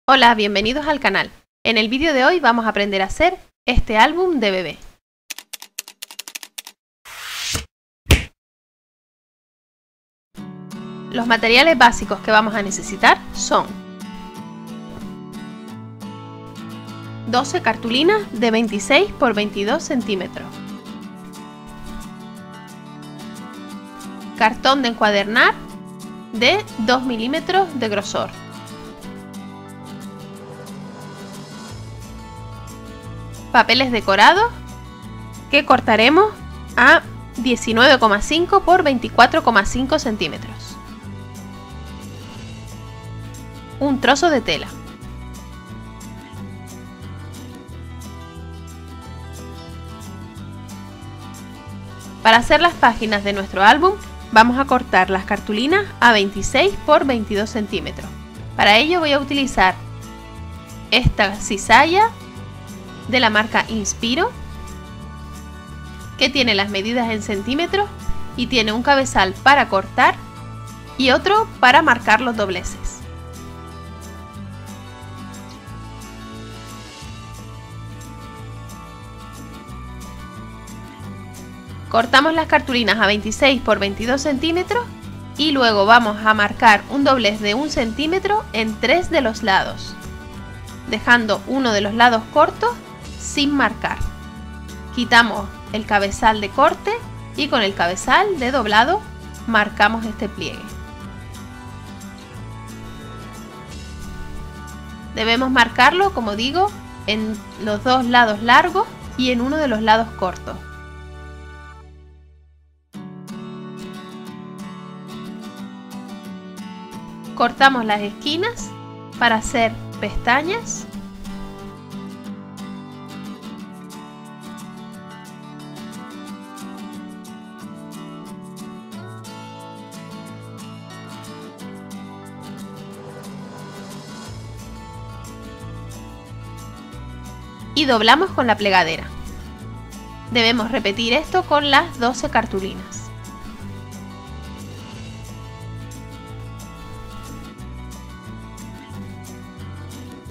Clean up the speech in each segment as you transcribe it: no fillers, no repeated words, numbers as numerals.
Hola, bienvenidos al canal. En el vídeo de hoy vamos a aprender a hacer este álbum de bebé. Los materiales básicos que vamos a necesitar son 12 cartulinas de 26 por 22 centímetros, cartón de encuadernar de 2 milímetros de grosor, papeles decorados que cortaremos a 19,5 por 24,5 centímetros, un trozo de tela, para hacer las páginas de nuestro álbum vamos a cortar las cartulinas a 26 por 22 centímetros. Para ello voy a utilizar esta cizalla de la marca Inspiro, que tiene las medidas en centímetros y tiene un cabezal para cortar y otro para marcar los dobleces. Cortamos las cartulinas a 26 por 22 centímetros y luego vamos a marcar un doblez de 1 centímetro en 3 de los lados, dejando uno de los lados cortos sin marcar. Quitamos el cabezal de corte y con el cabezal de doblado marcamos este pliegue. Debemos marcarlo, como digo, en los dos lados largos y en uno de los lados cortos. Cortamos las esquinas para hacer pestañas . Y doblamos con la plegadera. Debemos repetir esto con las 12 cartulinas.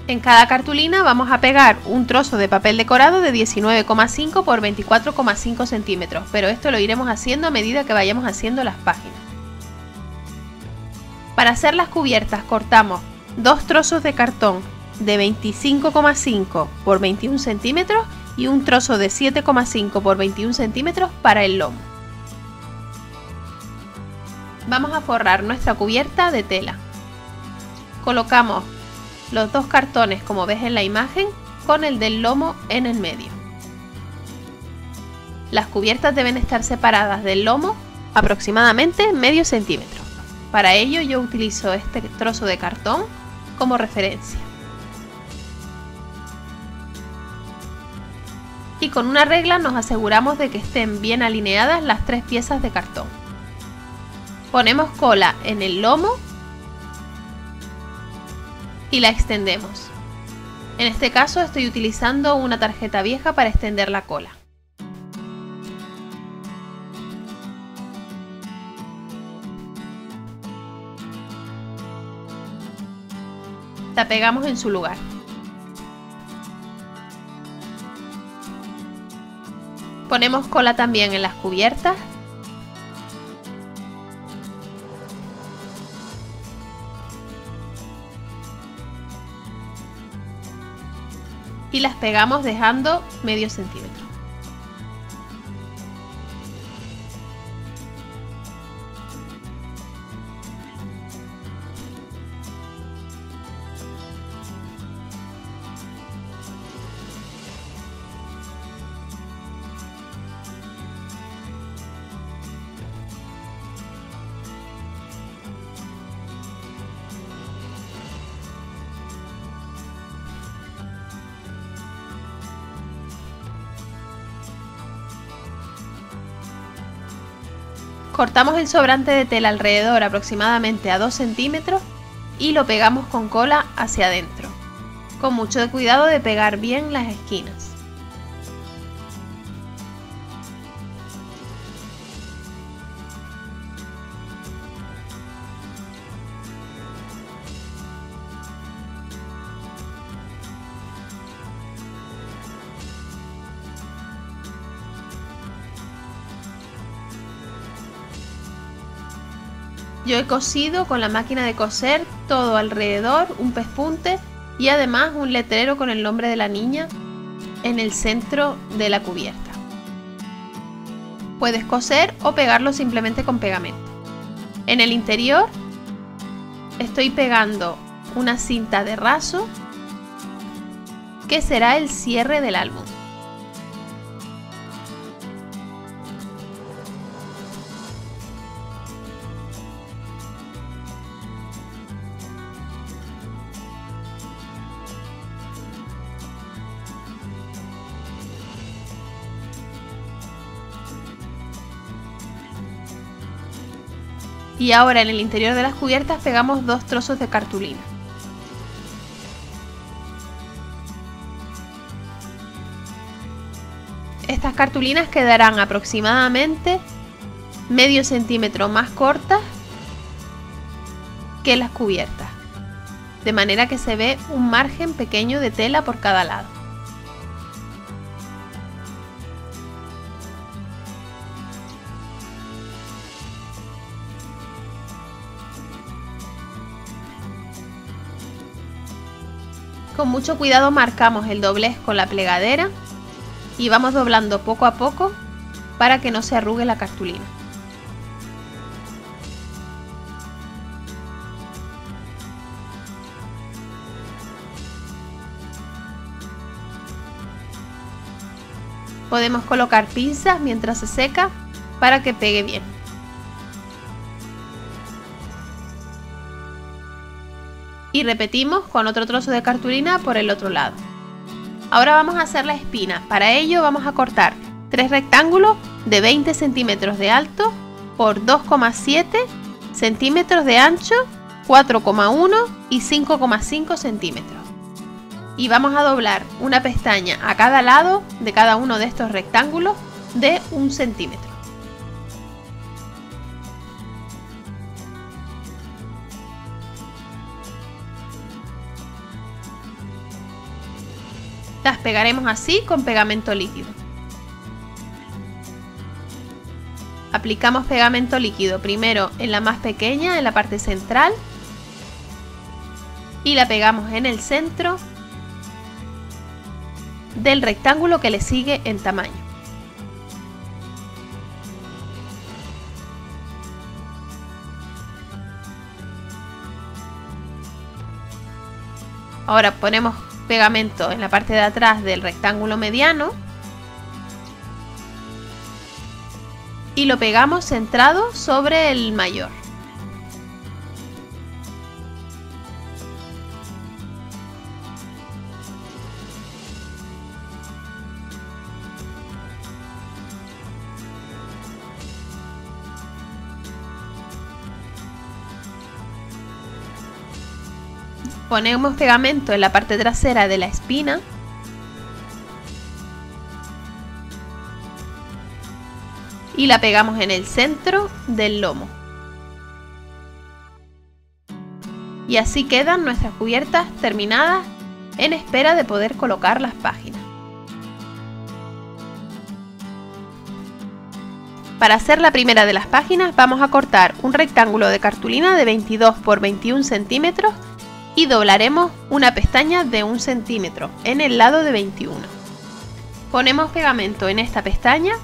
En cada cartulina vamos a pegar un trozo de papel decorado de 19,5 por 24,5 centímetros, pero esto lo iremos haciendo a medida que vayamos haciendo las páginas. Para hacer las cubiertas cortamos dos trozos de cartón de 25,5 por 21 centímetros y un trozo de 7,5 por 21 centímetros para el lomo. Vamos a forrar nuestra cubierta de tela. Colocamos los dos cartones, como ves en la imagen, con el del lomo en el medio. Las cubiertas deben estar separadas del lomo aproximadamente medio centímetro. Para ello yo utilizo este trozo de cartón como referencia. Y con una regla nos aseguramos de que estén bien alineadas las tres piezas de cartón. Ponemos cola en el lomo y la extendemos. En este caso estoy utilizando una tarjeta vieja para extender la cola. La pegamos en su lugar. Ponemos cola también en las cubiertas . Y las pegamos dejando medio centímetro. Cortamos el sobrante de tela alrededor aproximadamente a 2 centímetros y lo pegamos con cola hacia adentro, con mucho cuidado de pegar bien las esquinas. Yo he cosido con la máquina de coser todo alrededor, un pespunte y además un letrero con el nombre de la niña en el centro de la cubierta. Puedes coser o pegarlo simplemente con pegamento. En el interior estoy pegando una cinta de raso que será el cierre del álbum. Y ahora en el interior de las cubiertas pegamos 2 trozos de cartulina. Estas cartulinas quedarán aproximadamente medio centímetro más cortas que las cubiertas, de manera que se ve un margen pequeño de tela por cada lado. Con mucho cuidado marcamos el doblez con la plegadera y vamos doblando poco a poco para que no se arrugue la cartulina. Podemos colocar pinzas mientras se seca para que pegue bien. Y repetimos con otro trozo de cartulina por el otro lado. Ahora vamos a hacer la espina. Para ello vamos a cortar 3 rectángulos de 20 centímetros de alto por 2,7 centímetros de ancho, 4,1 y 5,5 centímetros. Y vamos a doblar una pestaña a cada lado de cada uno de estos rectángulos de 1 centímetro. Las pegaremos así con pegamento líquido. Aplicamos pegamento líquido primero en la más pequeña, en la parte central, y la pegamos en el centro del rectángulo que le sigue en tamaño. Ahora ponemos pegamento en la parte de atrás del rectángulo mediano y lo pegamos centrado sobre el mayor. Ponemos pegamento en la parte trasera de la espina y la pegamos en el centro del lomo. Y así quedan nuestras cubiertas terminadas en espera de poder colocar las páginas. Para hacer la primera de las páginas vamos a cortar un rectángulo de cartulina de 22 por 21 centímetros y doblaremos una pestaña de 1 centímetro en el lado de 21. Ponemos pegamento en esta pestaña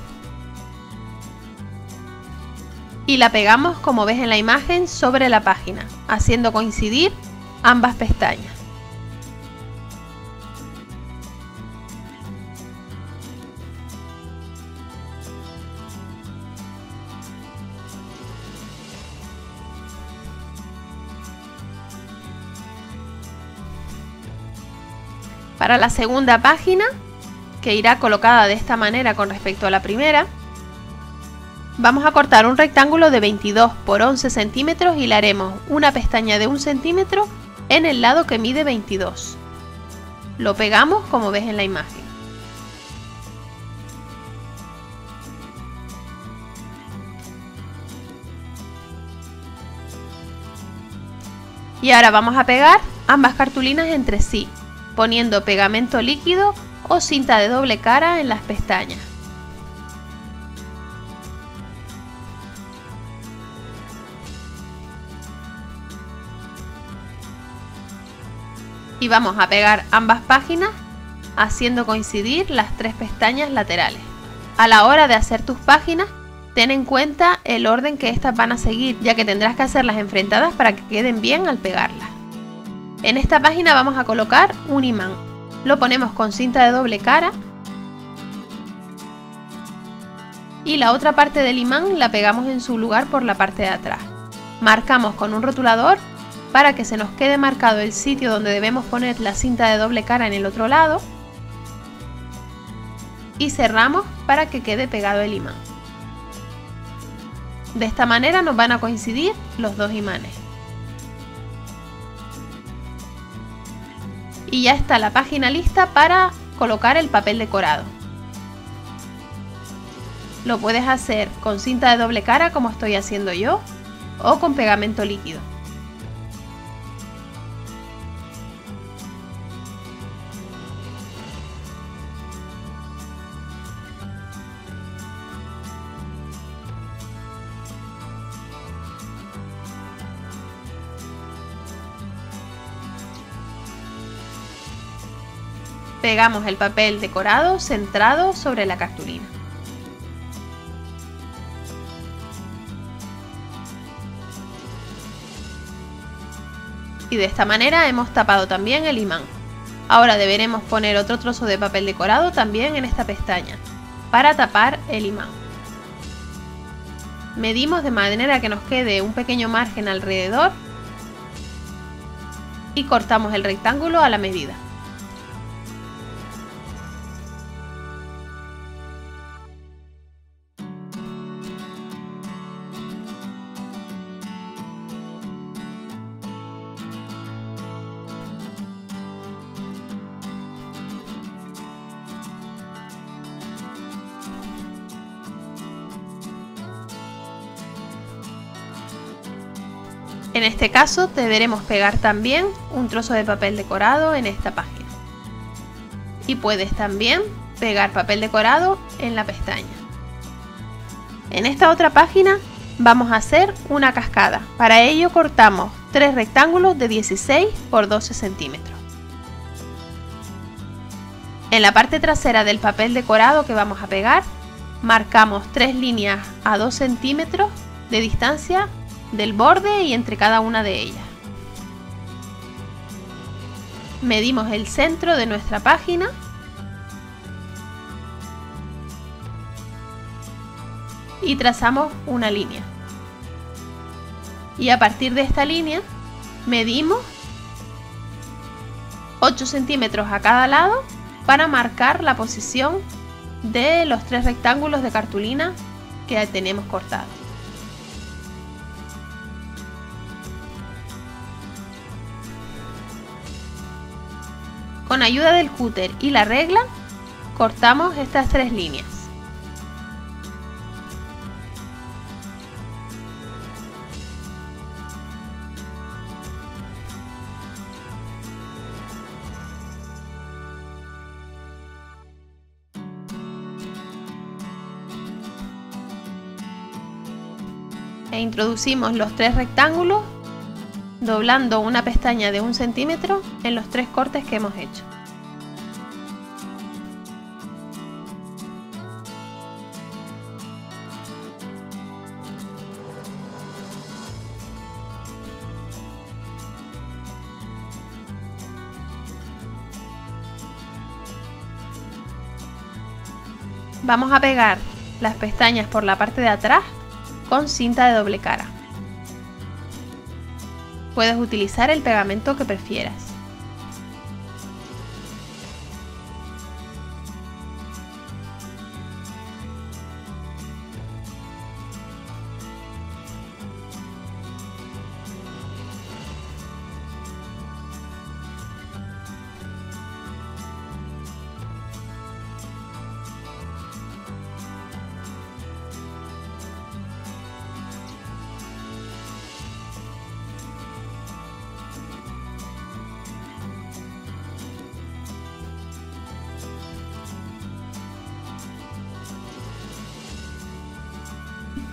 y la pegamos, como ves en la imagen, sobre la página, haciendo coincidir ambas pestañas. Para la segunda página, que irá colocada de esta manera con respecto a la primera, vamos a cortar un rectángulo de 22 por 11 centímetros y le haremos una pestaña de 1 centímetro en el lado que mide 22. Lo pegamos como ves en la imagen. Y ahora vamos a pegar ambas cartulinas entre sí, poniendo pegamento líquido o cinta de doble cara en las pestañas. Y vamos a pegar ambas páginas haciendo coincidir las 3 pestañas laterales. A la hora de hacer tus páginas, ten en cuenta el orden que estas van a seguir, ya que tendrás que hacerlas enfrentadas para que queden bien al pegarlas. En esta página vamos a colocar un imán. Lo ponemos con cinta de doble cara y la otra parte del imán la pegamos en su lugar por la parte de atrás. Marcamos con un rotulador para que se nos quede marcado el sitio donde debemos poner la cinta de doble cara en el otro lado y cerramos para que quede pegado el imán. De esta manera nos van a coincidir los 2 imanes. Y ya está la página lista para colocar el papel decorado. Lo puedes hacer con cinta de doble cara como estoy haciendo yo o con pegamento líquido. Pegamos el papel decorado centrado sobre la cartulina. Y de esta manera hemos tapado también el imán. Ahora deberemos poner otro trozo de papel decorado también en esta pestaña para tapar el imán. Medimos de manera que nos quede un pequeño margen alrededor y cortamos el rectángulo a la medida. En este caso deberemos pegar también un trozo de papel decorado en esta página. Y puedes también pegar papel decorado en la pestaña. En esta otra página vamos a hacer una cascada. Para ello cortamos 3 rectángulos de 16 por 12 centímetros. En la parte trasera del papel decorado que vamos a pegar, marcamos 3 líneas a 2 centímetros de distancia del borde y entre cada una de ellas. Medimos el centro de nuestra página y trazamos una línea. Y a partir de esta línea medimos 8 centímetros a cada lado para marcar la posición de los 3 rectángulos de cartulina que tenemos cortados. Con ayuda del cúter y la regla cortamos estas 3 líneas. E introducimos los 3 rectángulos doblando una pestaña de 1 centímetro en los 3 cortes que hemos hecho. Vamos a pegar las pestañas por la parte de atrás con cinta de doble cara. Puedes utilizar el pegamento que prefieras.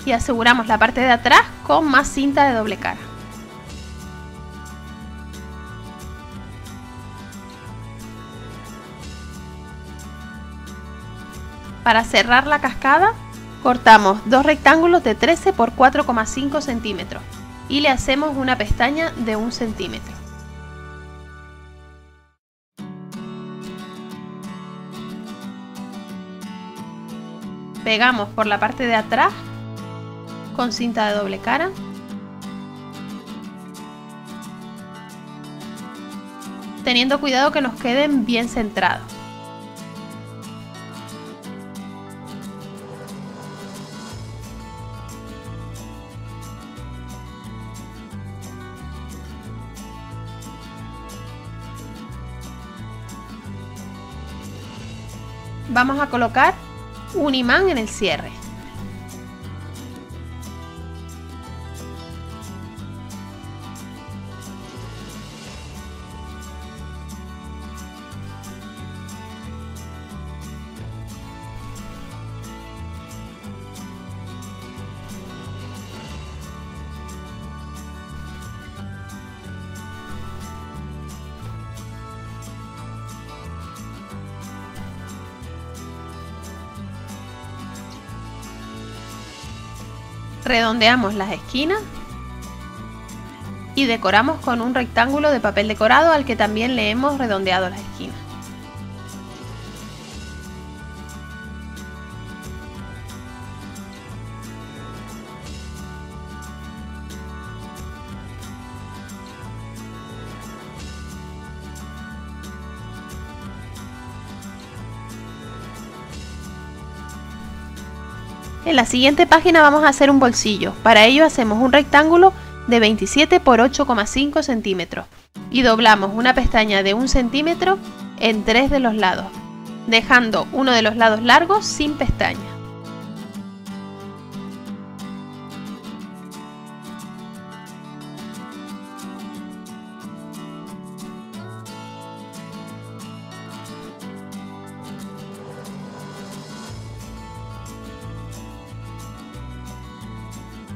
Y aseguramos la parte de atrás con más cinta de doble cara. Para cerrar la cascada, cortamos dos rectángulos de 13 por 4,5 centímetros y le hacemos una pestaña de 1 centímetro. Pegamos por la parte de atrás con cinta de doble cara. Teniendo cuidado que nos queden bien centrados. Vamos a colocar un imán en el cierre. Redondeamos las esquinas y decoramos con un rectángulo de papel decorado al que también le hemos redondeado las esquinas. En la siguiente página vamos a hacer un bolsillo. Para ello hacemos un rectángulo de 27 por 8,5 centímetros y doblamos una pestaña de 1 centímetro en 3 de los lados, dejando uno de los lados largos sin pestaña.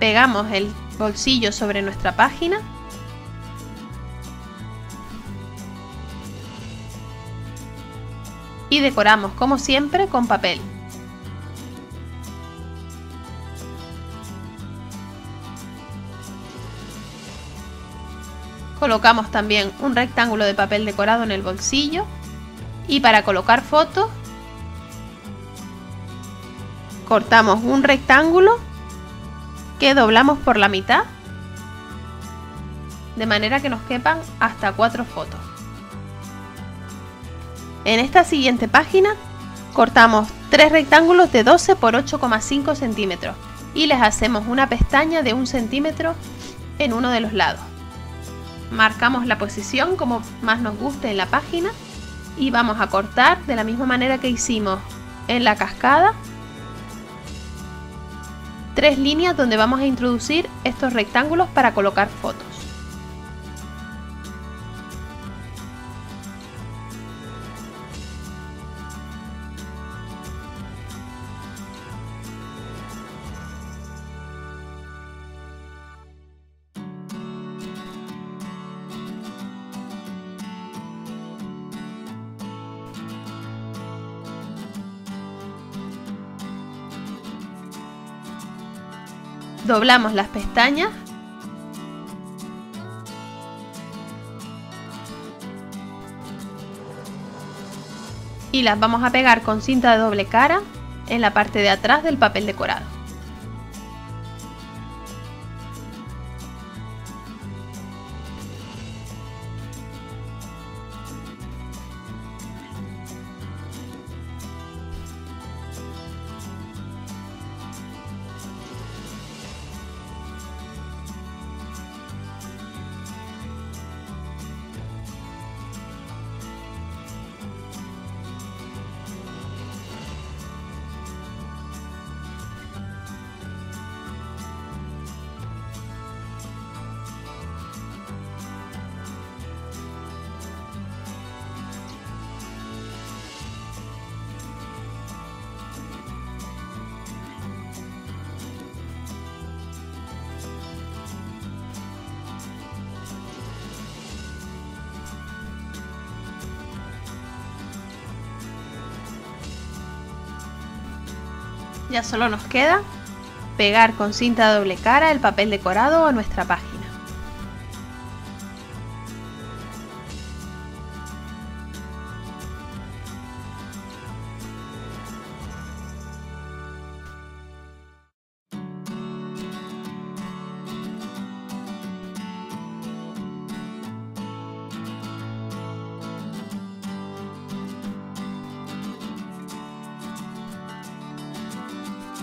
Pegamos el bolsillo sobre nuestra página y decoramos como siempre con papel. Colocamos también un rectángulo de papel decorado en el bolsillo y para colocar fotos cortamos un rectángulo que doblamos por la mitad de manera que nos quepan hasta 4 fotos. En esta siguiente página cortamos 3 rectángulos de 12 por 8,5 centímetros y les hacemos una pestaña de 1 centímetro en uno de los lados. Marcamos la posición como más nos guste en la página y vamos a cortar de la misma manera que hicimos en la cascada 3 líneas donde vamos a introducir estos rectángulos para colocar fotos. Doblamos las pestañas y las vamos a pegar con cinta de doble cara en la parte de atrás del papel decorado. Ya solo nos queda pegar con cinta de doble cara el papel decorado a nuestra página.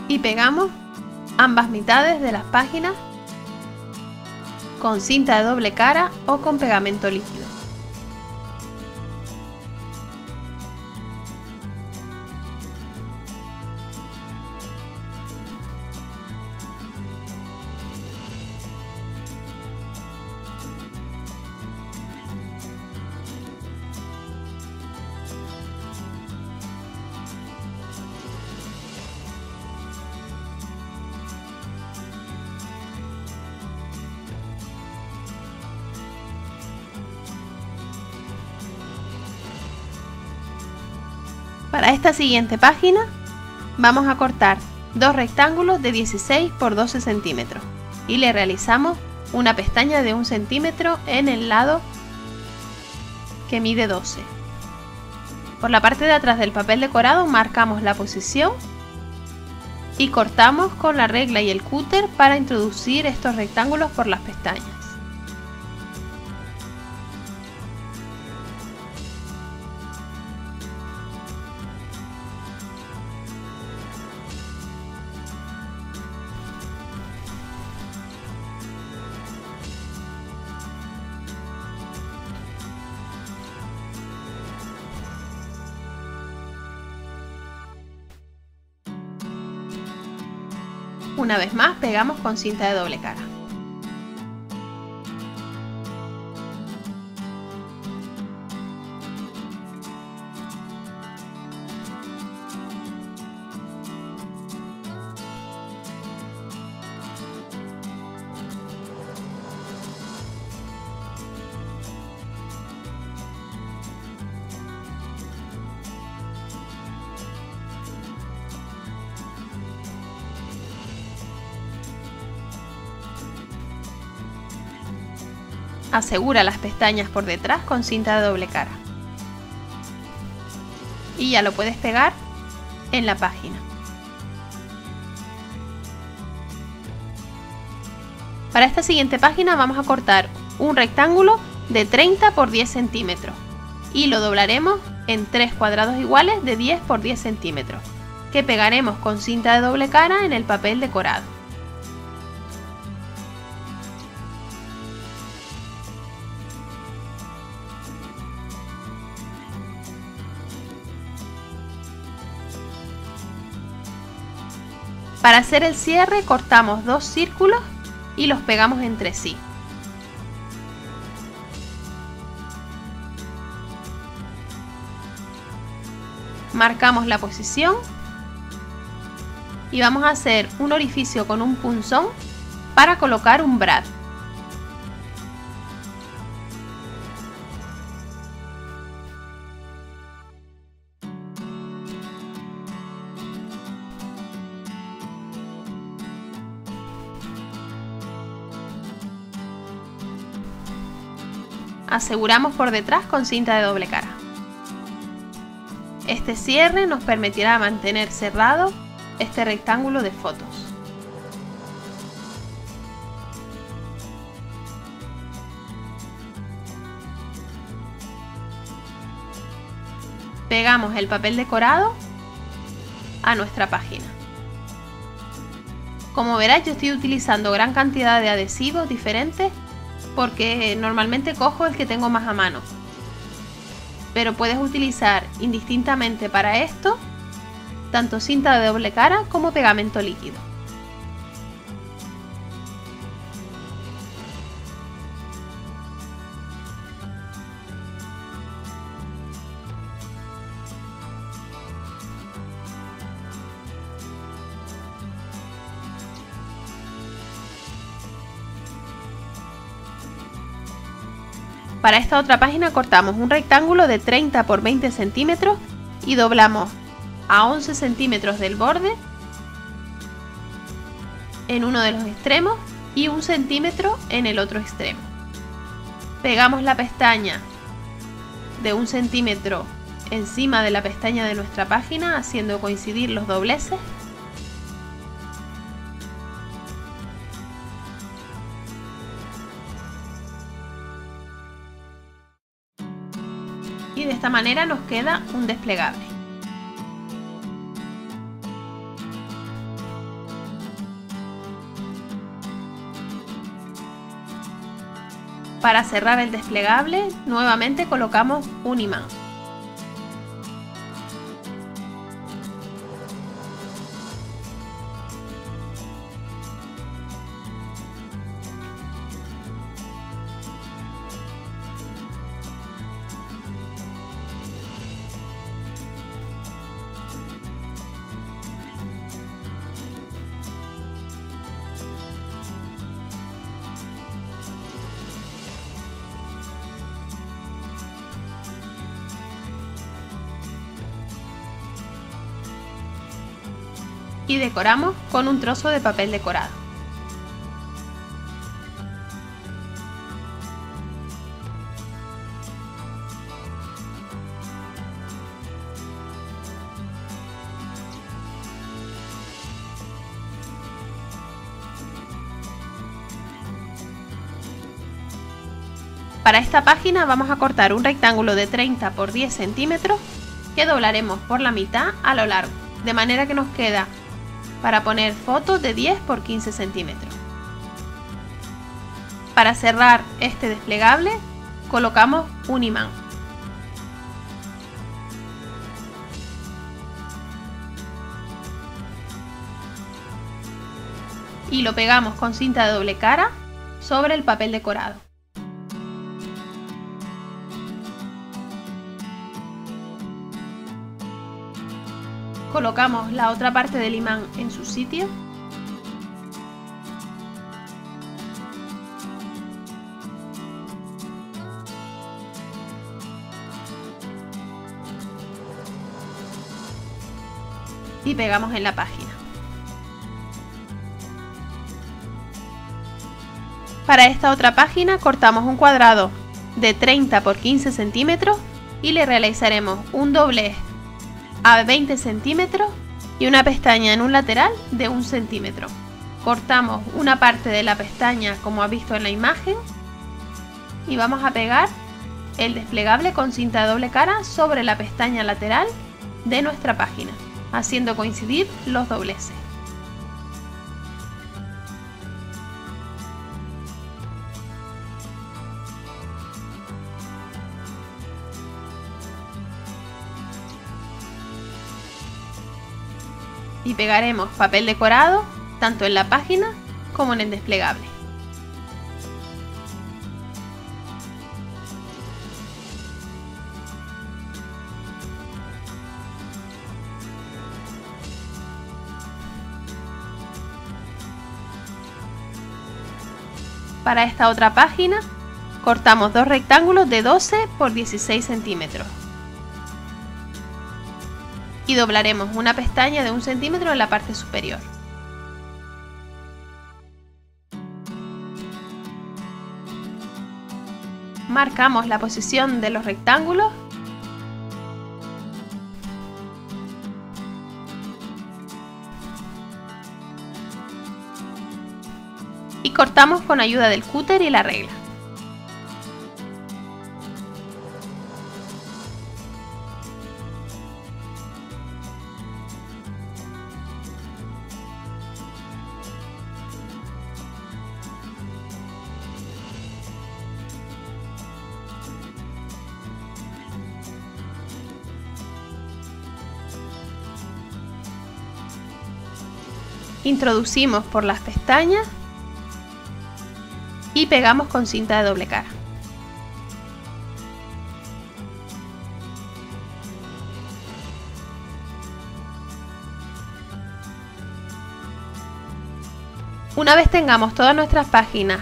Y pegamos ambas mitades de las páginas con cinta de doble cara o con pegamento líquido. Para esta siguiente página vamos a cortar dos rectángulos de 16 por 12 centímetros y le realizamos una pestaña de 1 centímetro en el lado que mide 12. Por la parte de atrás del papel decorado marcamos la posición y cortamos con la regla y el cúter para introducir estos rectángulos por las pestañas. Una vez más pegamos con cinta de doble cara. Asegura las pestañas por detrás con cinta de doble cara. Y ya lo puedes pegar en la página. Para esta siguiente página vamos a cortar un rectángulo de 30 por 10 centímetros y lo doblaremos en 3 cuadrados iguales de 10 por 10 centímetros que pegaremos con cinta de doble cara en el papel decorado. Para hacer el cierre cortamos 2 círculos y los pegamos entre sí. Marcamos la posición y vamos a hacer un orificio con un punzón para colocar un brad. Aseguramos por detrás con cinta de doble cara. Este cierre nos permitirá mantener cerrado este rectángulo de fotos. Pegamos el papel decorado a nuestra página. Como verás, yo estoy utilizando gran cantidad de adhesivos diferentes porque normalmente cojo el que tengo más a mano, pero puedes utilizar indistintamente para esto tanto cinta de doble cara como pegamento líquido. Para esta otra página cortamos un rectángulo de 30 por 20 centímetros y doblamos a 11 centímetros del borde en uno de los extremos y 1 centímetro en el otro extremo. Pegamos la pestaña de 1 centímetro encima de la pestaña de nuestra página, haciendo coincidir los dobleces. Y de esta manera nos queda un desplegable. Para cerrar el desplegable, nuevamente colocamos un imán. Y decoramos con un trozo de papel decorado. Para esta página vamos a cortar un rectángulo de 30 por 10 centímetros que doblaremos por la mitad a lo largo, de manera que nos queda para poner fotos de 10 por 15 centímetros. Para cerrar este desplegable colocamos un imán. Y lo pegamos con cinta de doble cara sobre el papel decorado. Colocamos la otra parte del imán en su sitio. Y pegamos en la página. Para esta otra página cortamos un cuadrado de 30 por 15 centímetros y le realizaremos un doblez a 20 centímetros y una pestaña en un lateral de 1 centímetro. Cortamos una parte de la pestaña como has visto en la imagen y vamos a pegar el desplegable con cinta de doble cara sobre la pestaña lateral de nuestra página, haciendo coincidir los dobleces. Y pegaremos papel decorado tanto en la página como en el desplegable. Para esta otra página cortamos dos rectángulos de 12 por 16 centímetros. Y doblaremos una pestaña de 1 centímetro en la parte superior. Marcamos la posición de los rectángulos y cortamos con ayuda del cúter y la regla. Introducimos por las pestañas y pegamos con cinta de doble cara. Una vez tengamos todas nuestras páginas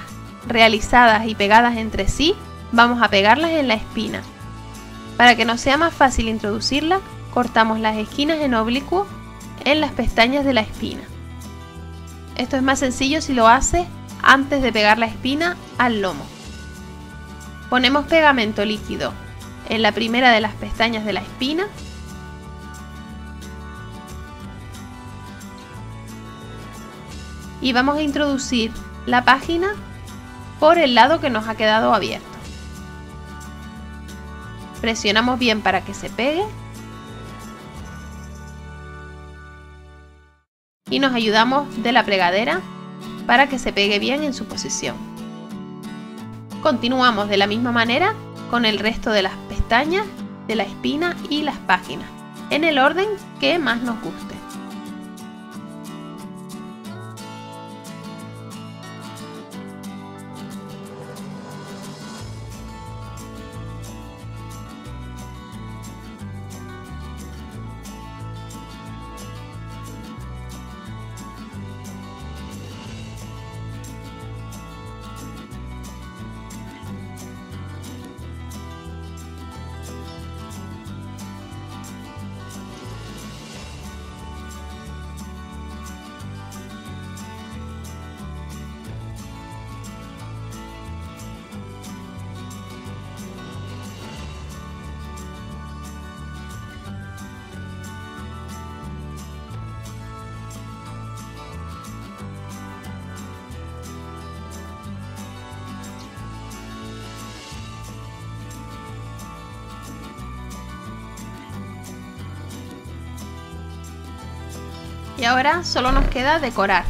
realizadas y pegadas entre sí, vamos a pegarlas en la espina. Para que nos sea más fácil introducirla, cortamos las esquinas en oblicuo en las pestañas de la espina. Esto es más sencillo si lo haces antes de pegar la espina al lomo. Ponemos pegamento líquido en la primera de las pestañas de la espina y vamos a introducir la página por el lado que nos ha quedado abierto. Presionamos bien para que se pegue y nos ayudamos de la plegadera para que se pegue bien en su posición. Continuamos de la misma manera con el resto de las pestañas de la espina y las páginas, en el orden que más nos guste. Y ahora solo nos queda decorar.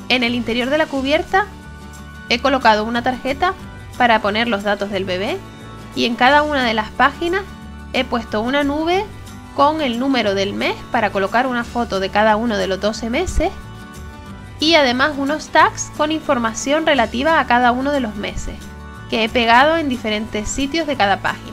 En el interior de la cubierta he colocado una tarjeta para poner los datos del bebé y en cada una de las páginas he puesto una nube con el número del mes para colocar una foto de cada uno de los 12 meses y además unos tags con información relativa a cada uno de los meses que he pegado en diferentes sitios de cada página.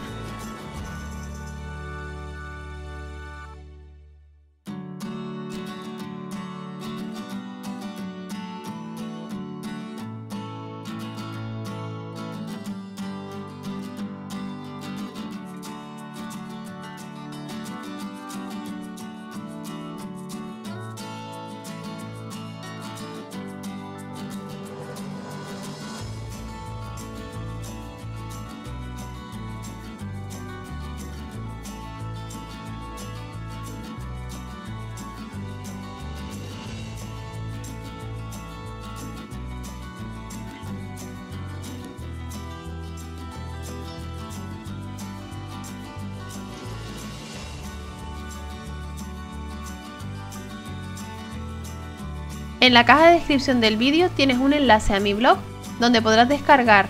En la caja de descripción del vídeo tienes un enlace a mi blog donde podrás descargar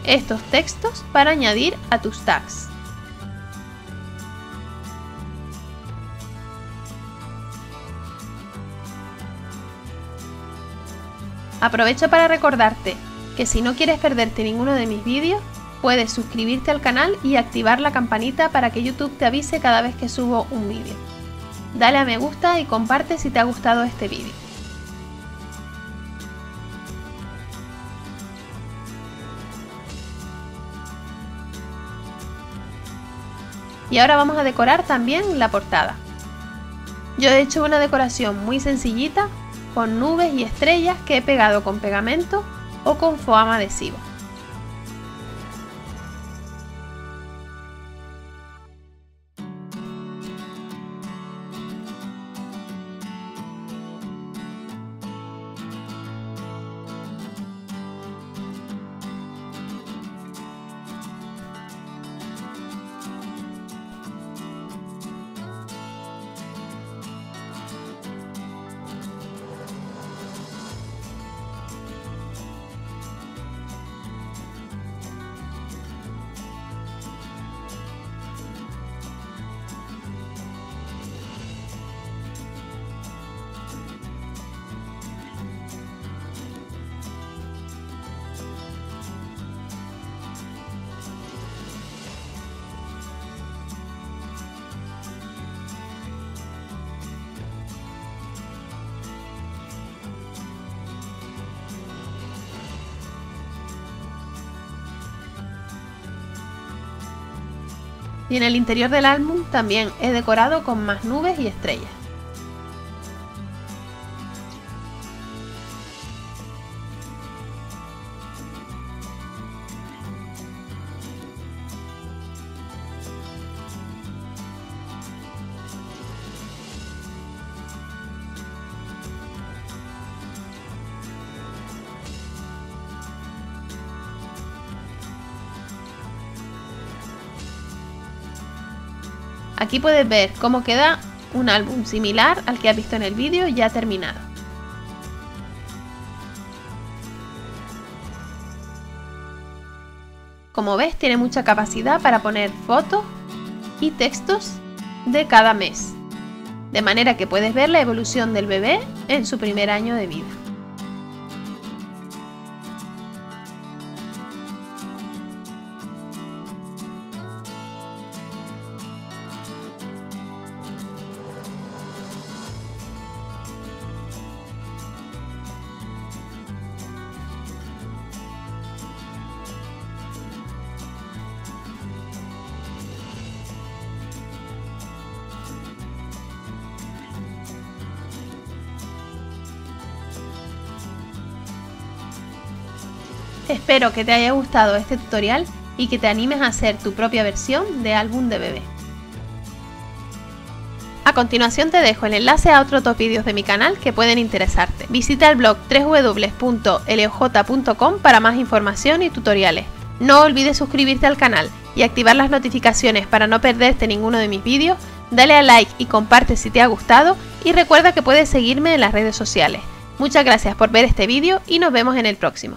estos textos para añadir a tus tags. Aprovecho para recordarte que si no quieres perderte ninguno de mis vídeos, puedes suscribirte al canal y activar la campanita para que YouTube te avise cada vez que subo un vídeo. Dale a me gusta y comparte si te ha gustado este vídeo. Y ahora vamos a decorar también la portada. Yo he hecho una decoración muy sencillita con nubes y estrellas que he pegado con pegamento o con foam adhesivo. Y en el interior del álbum también he decorado con más nubes y estrellas. Aquí puedes ver cómo queda un álbum similar al que has visto en el vídeo ya terminado. Como ves, tiene mucha capacidad para poner fotos y textos de cada mes, de manera que puedes ver la evolución del bebé en su primer año de vida. Espero que te haya gustado este tutorial y que te animes a hacer tu propia versión de álbum de bebé. A continuación te dejo el enlace a otros 2 vídeos de mi canal que pueden interesarte. Visita el blog www.leoj.com para más información y tutoriales. No olvides suscribirte al canal y activar las notificaciones para no perderte ninguno de mis vídeos. Dale a like y comparte si te ha gustado y recuerda que puedes seguirme en las redes sociales. Muchas gracias por ver este vídeo y nos vemos en el próximo.